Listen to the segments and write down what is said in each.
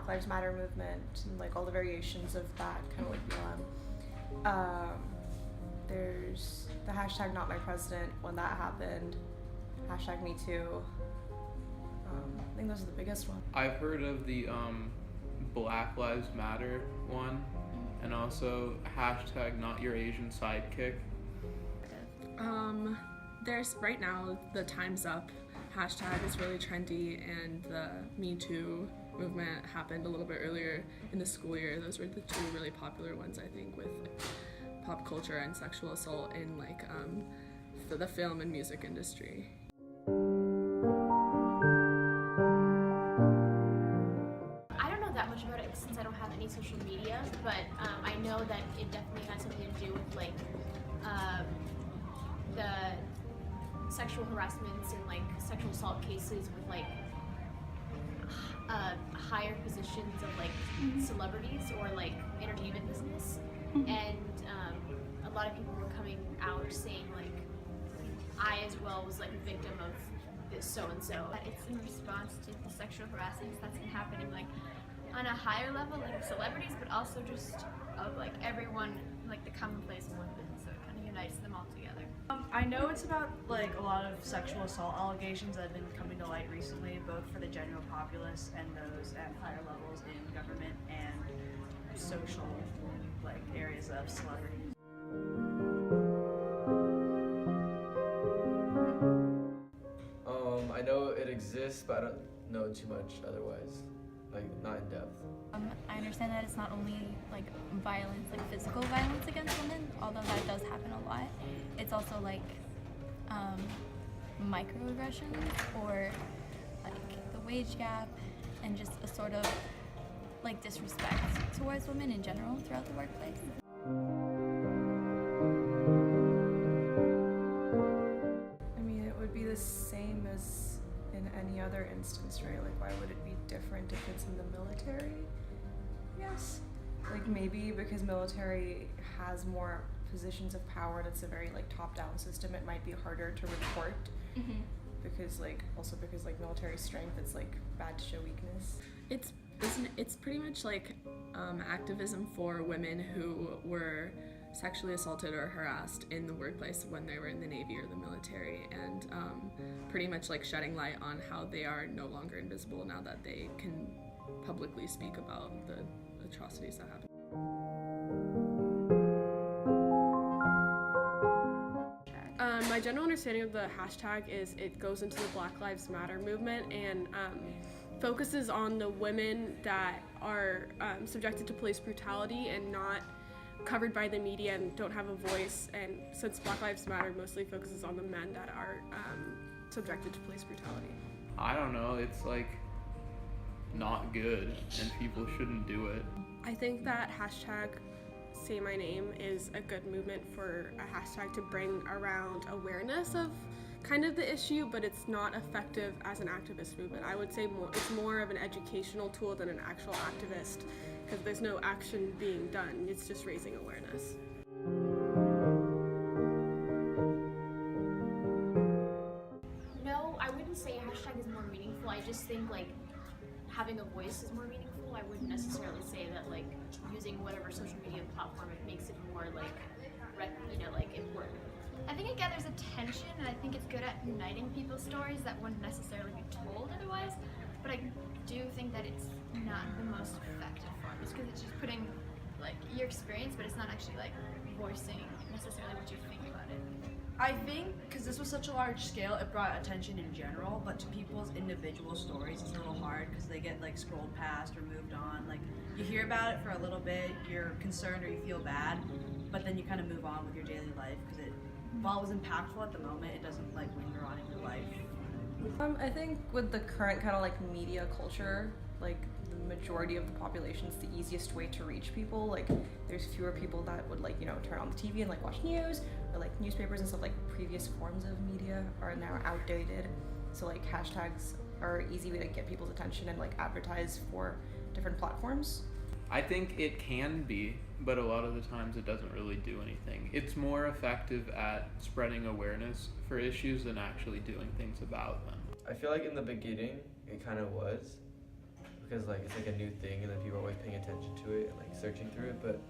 Black Lives Matter movement and like all the variations of that kind of like BLM. There's the hashtag Not My President when that happened, hashtag Me Too. I think those are the biggest ones. I've heard of the Black Lives Matter one, and also hashtag Not Your Asian Sidekick. There's right now the Time's Up hashtag is really trendy, and the Me Too movement happened a little bit earlier in the school year. Those were the two really popular ones, I think, with pop culture and sexual assault in like the film and music industry. I don't know that much about it since I don't have any social media, but I know that it definitely has something to do with like the sexual harassments and like sexual assault cases with like higher positions of like celebrities or like entertainment business, and a lot of people were coming out saying like I as well was like a victim of this so and so. It's in response to the sexual harassment that's been happening like on a higher level, like with celebrities, but also just of like everyone, like the commonplace women, so it kind of unites them all together. I know it's about like a lot of sexual assault allegations that have been coming to light recently, both for the general populace and those at higher levels in government and social like areas of celebrities. I know it exists, but I don't know too much otherwise, like not in depth. I understand that it's not only like violence, like physical violence against women, although that does happen a lot. It's also like microaggressions or like the wage gap and just a sort of like disrespect towards women in general throughout the workplace. I mean, it would be the same as in any other instance, right? Like, why would it be different if it's in the military? Yes. Like, maybe because military has more positions of power and it's a very, like, top-down system, it might be harder to report. Because, like, also because, like, military strength, it's, like, bad to show weakness. It's pretty much like activism for women who were sexually assaulted or harassed in the workplace when they were in the Navy or the military, and pretty much like shedding light on how they are no longer invisible now that they can publicly speak about the atrocities that happen. My general understanding of the hashtag is it goes into the Black Lives Matter movement and focuses on the women that are subjected to police brutality and not covered by the media and don't have a voice, and since Black Lives Matter mostly focuses on the men that are subjected to police brutality. I don't know, it's like not good and people shouldn't do it. I think that hashtag Say My Name is a good movement for a hashtag to bring around awareness of kind of the issue, but it's not effective as an activist movement. I would say it's more of an educational tool than an actual activist, because there's no action being done, it's just raising awareness. No, I wouldn't say a hashtag is more meaningful. I just think like having a voice is more meaningful. I wouldn't necessarily say that like using whatever social media platform it makes it more like like important. I think it gathers attention, and I think it's good at uniting people's stories that wouldn't necessarily be told otherwise, but I do think that it's not the most effective form, just because it's just putting like your experience, but it's not actually like voicing necessarily what you think about it. I think because this was such a large scale, it brought attention in general, but to people's individual stories, it's a little hard because they get like scrolled past or moved on. Like you hear about it for a little bit, you're concerned or you feel bad, but then you kind of move on with your daily life because while it was impactful at the moment, it doesn't like linger on in your life. I think with the current kind of like media culture, like the majority of the population, it's the easiest way to reach people. Like there's fewer people that would like, turn on the TV and like watch news or like newspapers and stuff. Like previous forms of media are now outdated. So like hashtags are an easy way to get people's attention and like advertise for different platforms. I think it can be, but a lot of the times it doesn't really do anything. It's more effective at spreading awareness for issues than actually doing things about them. I feel like in the beginning it kind of was, because like it's like a new thing and then people are always paying attention to it and like searching through it. But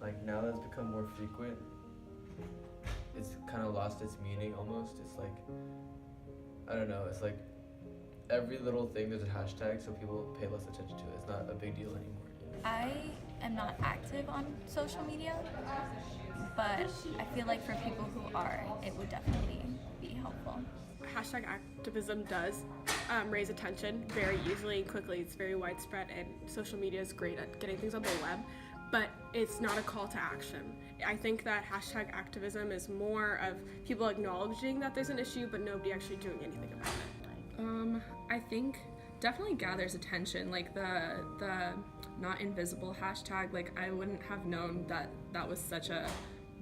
like now that it's become more frequent, it's kind of lost its meaning almost. It's like, I don't know, it's like every little thing there's a hashtag, so people pay less attention to it. It's not a big deal anymore. I am not active on social media, but I feel like for people who are, it would definitely be helpful. Hashtag activism does raise attention very easily and quickly. It's very widespread, and social media is great at getting things on the web, but it's not a call to action. I think that hashtag activism is more of people acknowledging that there's an issue, but nobody actually doing anything about it. I think definitely gathers attention, like the not invisible hashtag. Like, I wouldn't have known that that was such a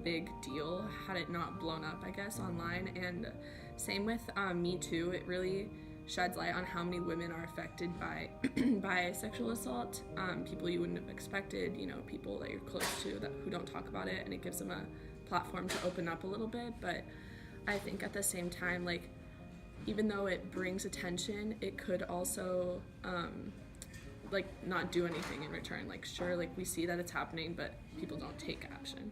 big deal had it not blown up, I guess, online. And same with Me Too. It really sheds light on how many women are affected by by sexual assault, people you wouldn't have expected, you know, people that you're close to that who don't talk about it, and it gives them a platform to open up a little bit. But I think at the same time, like, even though it brings attention, it could also like not do anything in return. Like, sure, like we see that it's happening, but people don't take action.